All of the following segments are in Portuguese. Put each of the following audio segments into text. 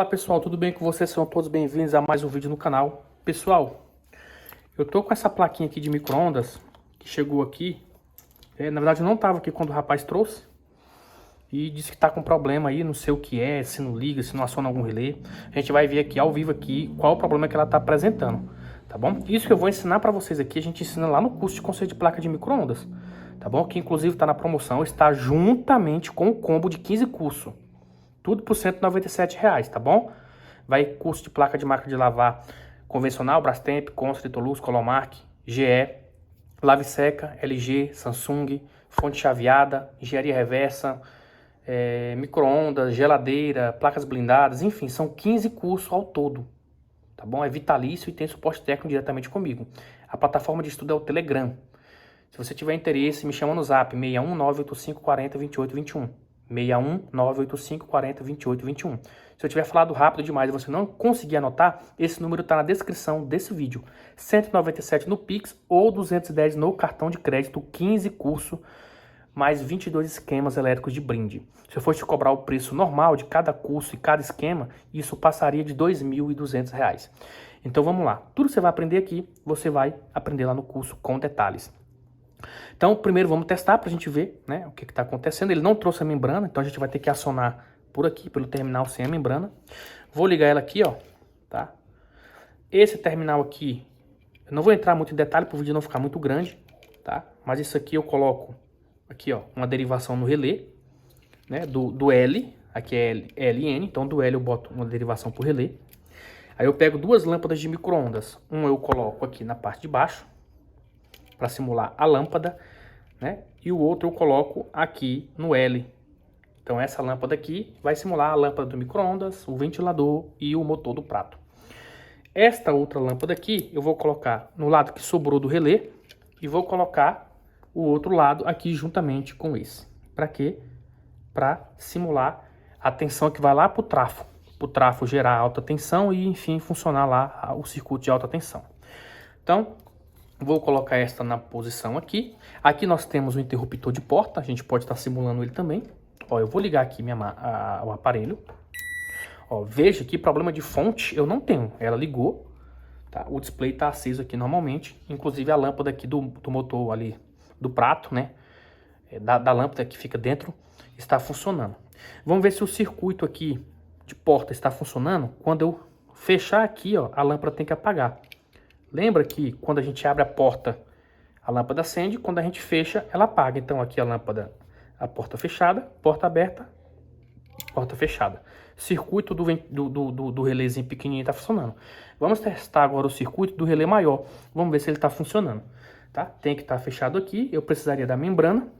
Olá pessoal, tudo bem com vocês? Sejam todos bem-vindos a mais um vídeo no canal. Pessoal, eu tô com essa plaquinha aqui de micro-ondas que chegou aqui. Na verdade eu não tava aqui quando o rapaz trouxe. E disse que tá com problema aí, não sei o que é, se não liga, se não aciona algum relé. A gente vai ver aqui ao vivo aqui qual o problema que ela tá apresentando, tá bom? Isso que eu vou ensinar pra vocês aqui, a gente ensina lá no curso de conceito de placa de micro-ondas, tá bom? Que inclusive tá na promoção, está juntamente com o combo de 15 cursos. Tudo por R$ 197, tá bom? Vai curso de placa de máquina de lavar convencional, Brastemp, Consul, Litolux, Colomark, GE, Lave Seca, LG, Samsung, fonte chaveada, engenharia reversa, micro-ondas, geladeira, placas blindadas, enfim, são 15 cursos ao todo, tá bom? É vitalício e tem suporte técnico diretamente comigo. A plataforma de estudo é o Telegram. Se você tiver interesse, me chama no zap 61985402821. 61985402821. Se eu tiver falado rápido demais e você não conseguir anotar, esse número está na descrição desse vídeo. 197 no Pix ou 210 no cartão de crédito, 15 curso, mais 22 esquemas elétricos de brinde. Se eu fosse cobrar o preço normal de cada curso e cada esquema, isso passaria de R$ 2.200. Então vamos lá. Tudo que você vai aprender aqui, você vai aprender lá no curso com detalhes. Então, primeiro vamos testar para a gente ver, né, o que está acontecendo. Ele não trouxe a membrana, então a gente vai ter que acionar por aqui, pelo terminal sem a membrana. Vou ligar ela aqui, ó, tá? Esse terminal aqui, eu não vou entrar muito em detalhe para o vídeo não ficar muito grande, tá? Mas isso aqui eu coloco, aqui ó, uma derivação no relé, né, do L, aqui é LN, então do L eu boto uma derivação por relé. Aí eu pego duas lâmpadas de micro-ondas, uma eu coloco aqui na parte de baixo, para simular a lâmpada, né? E o outro eu coloco aqui no L. Então essa lâmpada aqui vai simular a lâmpada do micro-ondas, o ventilador e o motor do prato. Esta outra lâmpada aqui eu vou colocar no lado que sobrou do relé e vou colocar o outro lado aqui juntamente com esse. Para quê? Para simular a tensão que vai lá para o trafo gerar alta tensão e enfim funcionar lá o circuito de alta tensão. Então vou colocar esta na posição aqui. Aqui nós temos o interruptor de porta. A gente pode estar simulando ele também. Ó, eu vou ligar aqui o aparelho. Ó, veja que problema de fonte eu não tenho. Ela ligou. Tá? O display está aceso aqui normalmente. Inclusive a lâmpada aqui do motor ali, do prato, né? Da lâmpada que fica dentro, está funcionando. Vamos ver se o circuito aqui de porta está funcionando. Quando eu fechar aqui, ó, a lâmpada tem que apagar. Lembra que quando a gente abre a porta, a lâmpada acende, quando a gente fecha, ela apaga. Então aqui a lâmpada, a porta fechada, porta aberta, porta fechada. Circuito do relézinho pequenininho está funcionando. Vamos testar agora o circuito do relé maior. Vamos ver se ele está funcionando. Tá? Tem que estar fechado aqui. Eu precisaria da membrana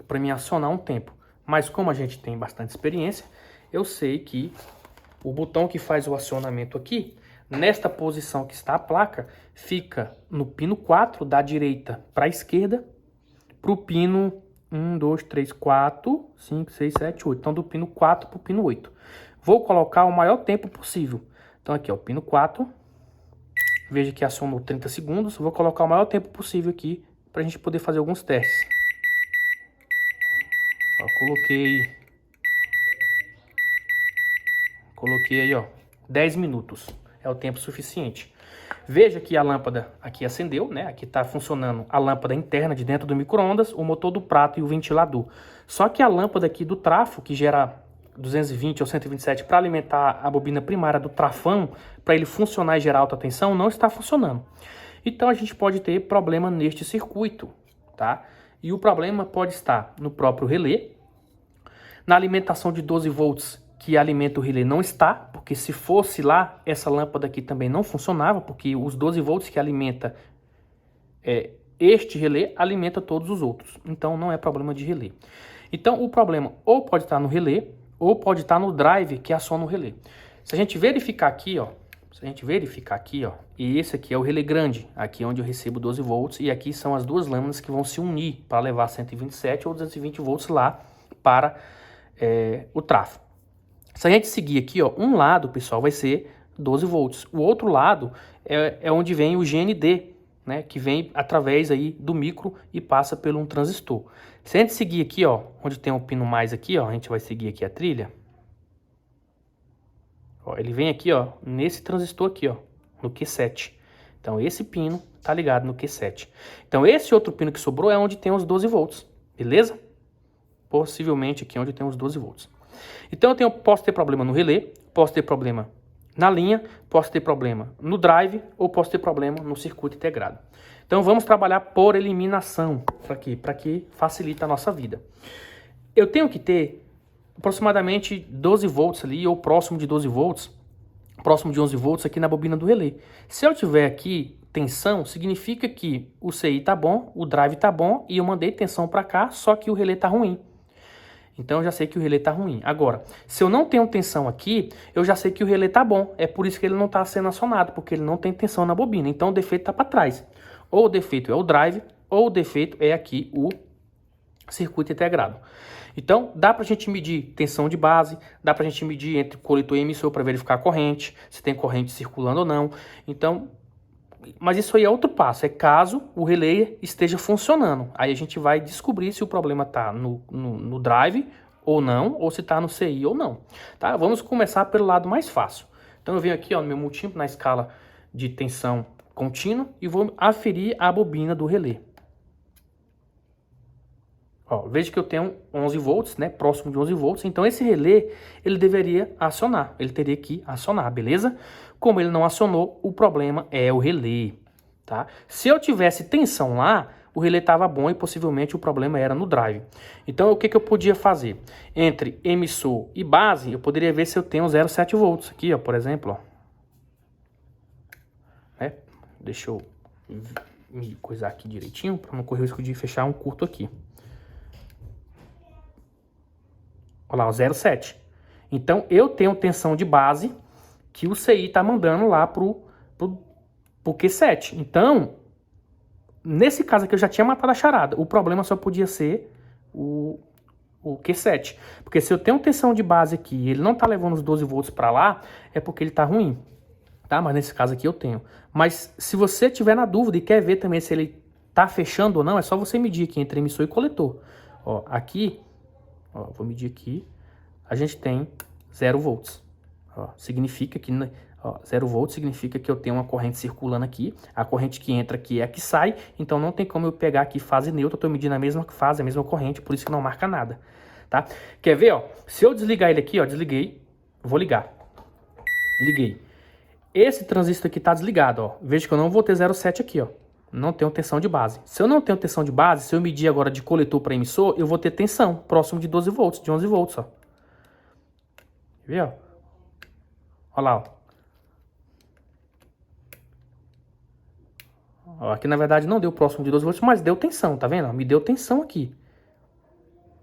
para me acionar um tempo. Mas como a gente tem bastante experiência, eu sei que o botão que faz o acionamento aqui, nesta posição que está a placa, fica no pino 4, da direita para a esquerda, para o pino 1, 2, 3, 4, 5, 6, 7, 8. Então, do pino 4 para o pino 8. Vou colocar o maior tempo possível. Então, aqui, ó, pino 4. Veja que acionou 30 segundos. Vou colocar o maior tempo possível aqui, para a gente poder fazer alguns testes. Ó, coloquei aí, ó, 10 minutos. É o tempo suficiente. Veja que a lâmpada aqui acendeu, né? Aqui está funcionando a lâmpada interna de dentro do micro-ondas, o motor do prato e o ventilador. Só que a lâmpada aqui do trafo, que gera 220 ou 127 para alimentar a bobina primária do trafão, para ele funcionar e gerar alta tensão, não está funcionando. Então a gente pode ter problema neste circuito, tá? E o problema pode estar no próprio relé, na alimentação de 12 volts, que alimenta o relé não está, porque se fosse lá, essa lâmpada aqui também não funcionava, porque os 12 volts que alimenta este relé alimenta todos os outros. Então não é problema de relé. Então o problema ou pode estar no relé, ou pode estar no drive que aciona o relé. Se a gente verificar aqui, ó, e esse aqui é o relé grande, aqui é onde eu recebo 12 volts, e aqui são as duas lâminas que vão se unir para levar 127 ou 220 volts lá para o trafo. Se a gente seguir aqui, ó, um lado, pessoal, vai ser 12 volts. O outro lado é onde vem o GND, né, que vem através aí do micro e passa por um transistor. Se a gente seguir aqui, ó, onde tem um pino mais aqui, ó, a gente vai seguir aqui a trilha. Ó, ele vem aqui, ó, nesse transistor aqui, ó, no Q7. Então, esse pino tá ligado no Q7. Então, esse outro pino que sobrou é onde tem os 12 volts, beleza? Possivelmente aqui onde tem os 12 volts. Então, posso ter problema no relé, posso ter problema na linha, posso ter problema no drive ou posso ter problema no circuito integrado. Então, vamos trabalhar por eliminação, para que facilita a nossa vida. Eu tenho que ter aproximadamente 12 volts ali, ou próximo de 12 volts, próximo de 11 volts aqui na bobina do relé. Se eu tiver aqui tensão, significa que o CI tá bom, o drive tá bom e eu mandei tensão para cá, só que o relé tá ruim. Então eu já sei que o relé tá ruim. Agora, se eu não tenho tensão aqui, eu já sei que o relé tá bom. É por isso que ele não tá sendo acionado, porque ele não tem tensão na bobina. Então o defeito tá para trás. Ou o defeito é o drive, ou o defeito é aqui o circuito integrado. Então, dá pra gente medir tensão de base, dá pra gente medir entre coletor e emissor para verificar a corrente, se tem corrente circulando ou não. Então, mas isso aí é outro passo, é caso o relé esteja funcionando. Aí a gente vai descobrir se o problema está no drive ou não, ou se está no CI ou não. Tá? Vamos começar pelo lado mais fácil. Então eu venho aqui ó, no meu multímetro na escala de tensão contínua e vou aferir a bobina do relé. Ó, veja que eu tenho 11 volts, né, próximo de 11 volts, então esse relé, ele deveria acionar, ele teria que acionar, beleza? Como ele não acionou, o problema é o relé, tá? Se eu tivesse tensão lá, o relé estava bom e possivelmente o problema era no drive. Então, o que que eu podia fazer? Entre emissor e base, eu poderia ver se eu tenho 0,7 volts aqui, ó, por exemplo, ó. Deixa eu me coisar aqui direitinho, para não correr o risco de fechar um curto aqui. Olha lá, o 0,7. Então, eu tenho tensão de base que o CI está mandando lá pro Q7. Então, nesse caso aqui, eu já tinha matado a charada. O problema só podia ser o Q7. Porque se eu tenho tensão de base aqui e ele não está levando os 12 volts para lá, é porque ele está ruim. Tá? Mas nesse caso aqui eu tenho. Mas se você tiver na dúvida e quer ver também se ele está fechando ou não, é só você medir aqui entre emissor e coletor. Ó, aqui... Ó, vou medir aqui, a gente tem 0 volts. Ó, significa que 0 volts significa que eu tenho uma corrente circulando aqui. A corrente que entra aqui é a que sai, então não tem como eu pegar aqui fase neutra. Eu estou medindo a mesma fase, a mesma corrente, por isso que não marca nada. Tá? Quer ver? Ó, se eu desligar ele aqui, ó, desliguei, vou ligar. Liguei. Esse transistor aqui está desligado. Ó. Veja que eu não vou ter 0,7 aqui, ó. Não tenho tensão de base. Se eu não tenho tensão de base, se eu medir agora de coletor para emissor, eu vou ter tensão próximo de 12 volts, de 11 volts, ó. Viu? Olha lá, ó. Aqui na verdade não deu próximo de 12 volts, mas deu tensão, tá vendo? Me deu tensão aqui.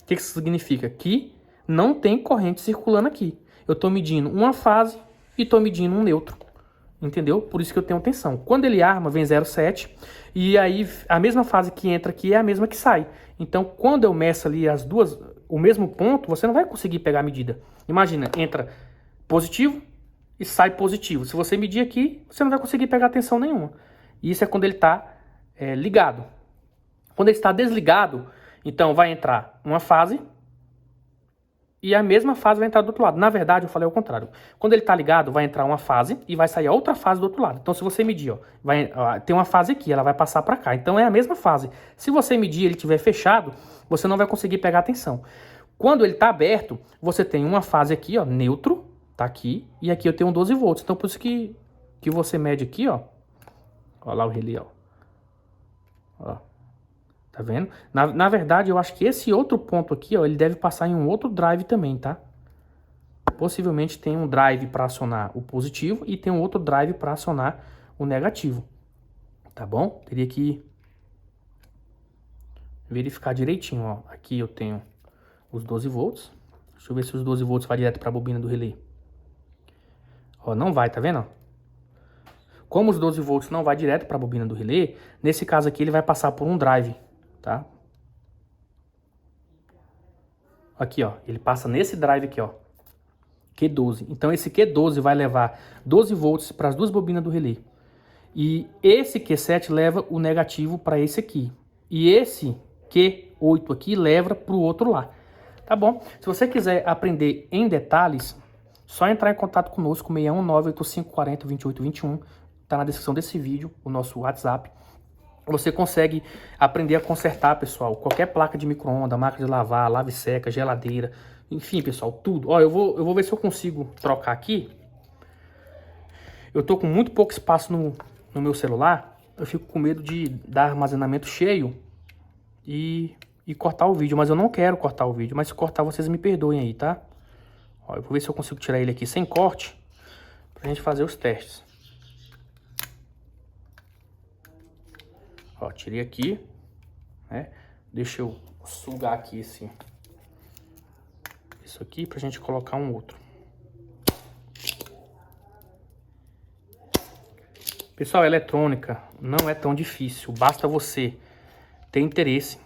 O que isso significa? Que não tem corrente circulando aqui. Eu estou medindo uma fase e estou medindo um neutro. Entendeu? Por isso que eu tenho tensão. Quando ele arma, vem 0,7. E aí, a mesma fase que entra aqui é a mesma que sai. Então, quando eu meço ali as duas, o mesmo ponto, você não vai conseguir pegar a medida. Imagina, entra positivo e sai positivo. Se você medir aqui, você não vai conseguir pegar tensão nenhuma. E isso é quando ele está ligado. Quando ele está desligado, então vai entrar uma fase e a mesma fase vai entrar do outro lado. Na verdade, eu falei ao contrário. Quando ele está ligado, vai entrar uma fase e vai sair a outra fase do outro lado. Então, se você medir, ó, tem uma fase aqui, ela vai passar para cá. Então, é a mesma fase. Se você medir e ele estiver fechado, você não vai conseguir pegar a tensão. Quando ele está aberto, você tem uma fase aqui, ó, neutro, tá aqui, e aqui eu tenho 12 volts. Então, por isso que você mede aqui, ó. Olha lá o relé, ó. Tá vendo? Na verdade, eu acho que esse outro ponto aqui, ó, ele deve passar em um outro drive também, tá? Possivelmente tem um drive para acionar o positivo e tem um outro drive para acionar o negativo. Tá bom? Teria que verificar direitinho, ó. Aqui eu tenho os 12 volts. Deixa eu ver se os 12 volts vai direto para a bobina do relé. Ó, não vai, tá vendo? Como os 12 volts não vai direto para a bobina do relé, nesse caso aqui ele vai passar por um drive. Tá? Aqui, ó, ele passa nesse drive aqui, ó, Q12. Então, esse Q12 vai levar 12 volts para as duas bobinas do relé. E esse Q7 leva o negativo para esse aqui. E esse Q8 aqui leva para o outro lá. Tá bom? Se você quiser aprender em detalhes Só entrar em contato conosco, 619-8540-2821. Tá na descrição desse vídeo, o nosso WhatsApp. Você consegue aprender a consertar, pessoal, qualquer placa de micro-ondas, máquina de lavar, lave-seca, geladeira, enfim, pessoal, tudo. Ó, eu vou ver se eu consigo trocar aqui. Eu tô com muito pouco espaço no meu celular, eu fico com medo de dar armazenamento cheio e cortar o vídeo, mas eu não quero cortar o vídeo, mas se cortar vocês me perdoem aí, tá? Ó, eu vou ver se eu consigo tirar ele aqui sem corte, pra gente fazer os testes. Ó, tirei aqui, né? Deixa eu sugar aqui isso aqui pra gente colocar um outro. Pessoal, eletrônica não é tão difícil, basta você ter interesse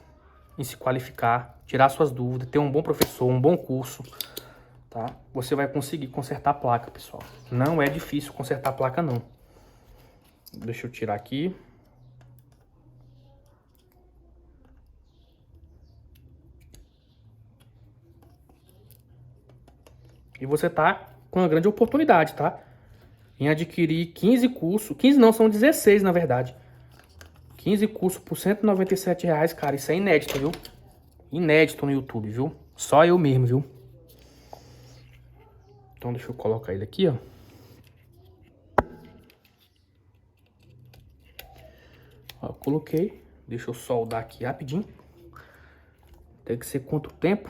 em se qualificar, tirar suas dúvidas, ter um bom professor, um bom curso, tá? Você vai conseguir consertar a placa, pessoal. Não é difícil consertar a placa, não. Deixa eu tirar aqui. E você tá com uma grande oportunidade, tá? Em adquirir 15 cursos. 15 não, são 16 na verdade. 15 cursos por R$197, cara. Isso é inédito, viu? Inédito no YouTube, viu? Só eu mesmo, viu? Então deixa eu colocar ele aqui, ó. Ó, eu coloquei. Deixa eu soldar aqui rapidinho. Tem que ser quanto tempo?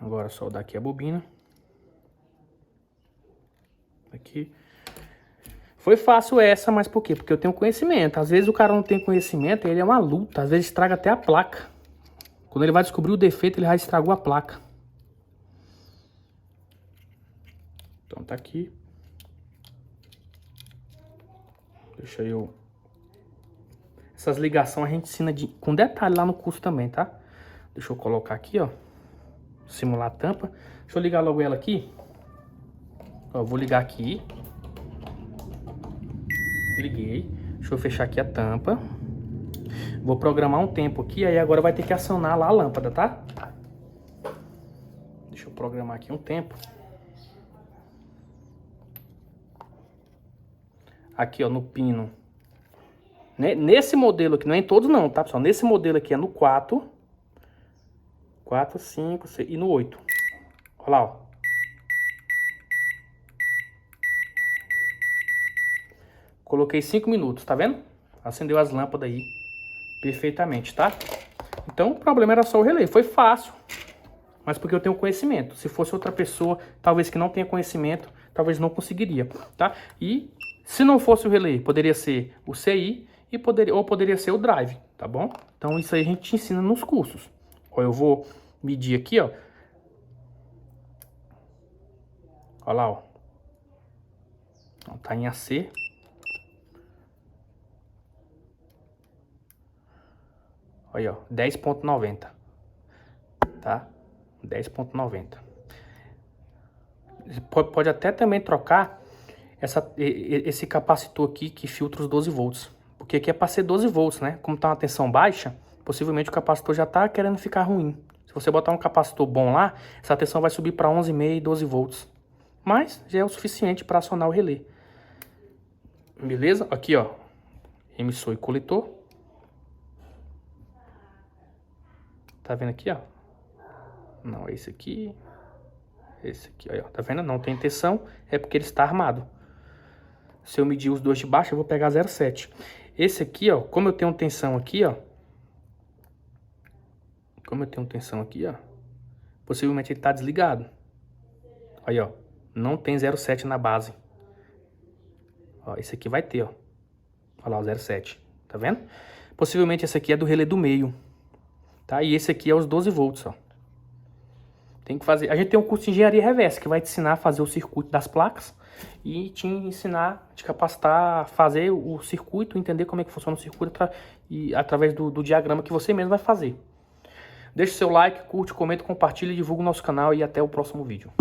Agora soldar aqui a bobina. Aqui. Foi fácil essa, mas por quê? Porque eu tenho conhecimento. Às vezes o cara não tem conhecimento, ele é uma luta. Às vezes estraga até a placa. Quando ele vai descobrir o defeito, ele já estragou a placa. Então tá aqui. Deixa eu... Essas ligações a gente ensina com detalhe lá no curso também, tá? Deixa eu colocar aqui, ó. Simular a tampa. Deixa eu ligar logo ela aqui. Ó, vou ligar aqui. Liguei. Deixa eu fechar aqui a tampa. Vou programar um tempo aqui, aí agora vai ter que acionar lá a lâmpada, tá? Deixa eu programar aqui um tempo. Aqui, ó, no pino. Nesse modelo aqui, não é em todos não, tá, pessoal? Nesse modelo aqui é no 4. 4, 5, 6 e no 8. Olha lá, ó. Coloquei 5 minutos, tá vendo? Acendeu as lâmpadas aí perfeitamente, tá? Então, o problema era só o relé. Foi fácil, mas porque eu tenho conhecimento. Se fosse outra pessoa, talvez que não tenha conhecimento, talvez não conseguiria, tá? E se não fosse o relé, poderia ser o CI ou poderia ser o drive, tá bom? Então, isso aí a gente ensina nos cursos. Ó, eu vou medir aqui, ó. Olha lá, ó. Tá em AC. Olha, ó, 10.90, tá? 10.90. Pode até também trocar esse capacitor aqui que filtra os 12 volts. Porque aqui é para ser 12 volts, né? Como tá uma tensão baixa, possivelmente o capacitor já tá querendo ficar ruim. Se você botar um capacitor bom lá, essa tensão vai subir para 11,5 e 12 volts. Mas já é o suficiente para acionar o relé. Beleza? Aqui, ó, emissor e coletor. Tá vendo aqui, ó? Não, é esse aqui. Esse aqui, ó. Tá vendo? Não tem tensão, é porque ele está armado. Se eu medir os dois de baixo, eu vou pegar 0,7. Esse aqui, ó, como eu tenho tensão aqui, ó. Como eu tenho tensão aqui, ó. Possivelmente ele tá desligado. Aí, ó. Não tem 0,7 na base. Ó, esse aqui vai ter, ó. Olha lá o 0,7. Tá vendo? Possivelmente esse aqui é do relé do meio. Tá? E esse aqui é os 12 volts, ó. Tem que fazer. A gente tem um curso de engenharia reversa que vai te ensinar a fazer o circuito das placas e te ensinar, te capacitar a fazer o circuito, entender como é que funciona o circuito e através do diagrama que você mesmo vai fazer. Deixe seu like, curte, comenta, compartilha, divulga o nosso canal e até o próximo vídeo.